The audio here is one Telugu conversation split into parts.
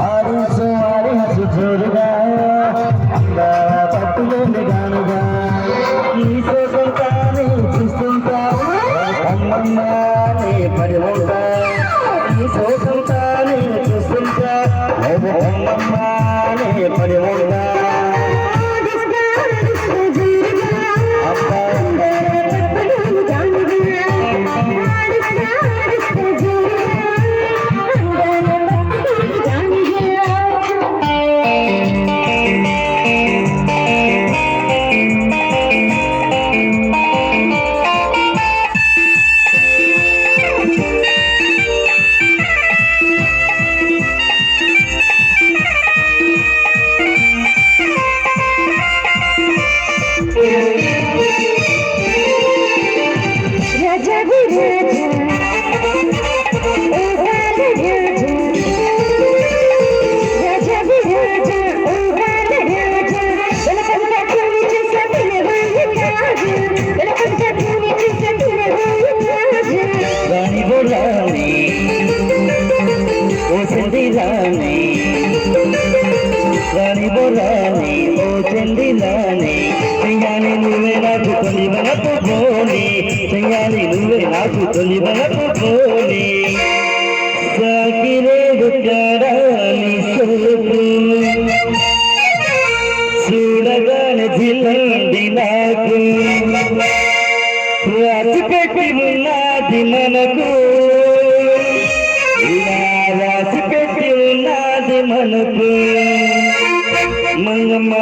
ఆడించు ఆడించు జోరుగా పట్టులోని గానుగా ఈ కోసం కానీ చూస్తుంటా అమ్మమ్మా నీ పడి ఉంటా ఈ కోసం కానీ చూస్తుంటా అమ్మమ్మా నీ పడి ఉంటా రాణి బోరాని ఓ చెందిలాని సింగాని నువ్వే నాకు తొలి వనపు పోని సింగాని నువ్వే నాకు తొలి వనపు పోని సాకిరే గుట్టారాని సోపు చూడగానే జిల్లంది నాకు రాసి పెట్టి ఉన్నది మనకు రాసి పెట్టి ఉన్నది మనకు మంగమ్మ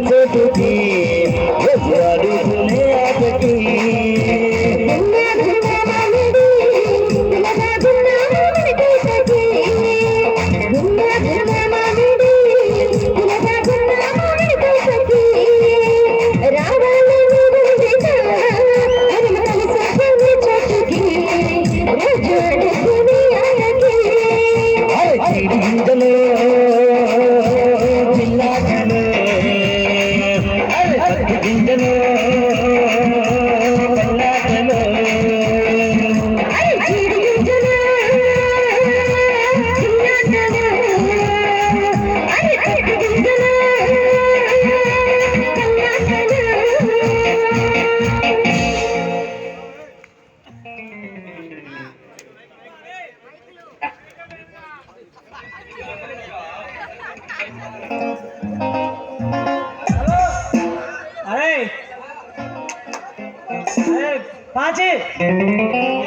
చోటుకి అడుగునే ఆటకి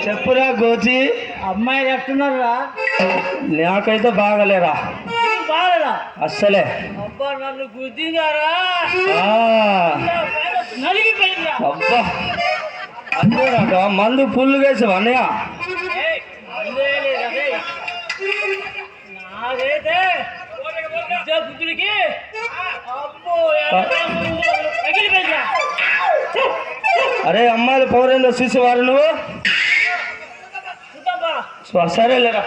చెప్పురా గోచి, అమ్మాయిలు ఎట్టున్నారా? నాకైతే బాగలేరా, బాగలేదా అస్సలే. అబ్బా నన్ను గుద్దిందారా, అబ్బా అంతేనాక మందు ఫుల్ వేసావు అన్నయ్య. నాకైతే గుద్దుడికి అరే అమ్మాయిల పౌరేందో చూసేవారు నువ్వు? సరేలేరా.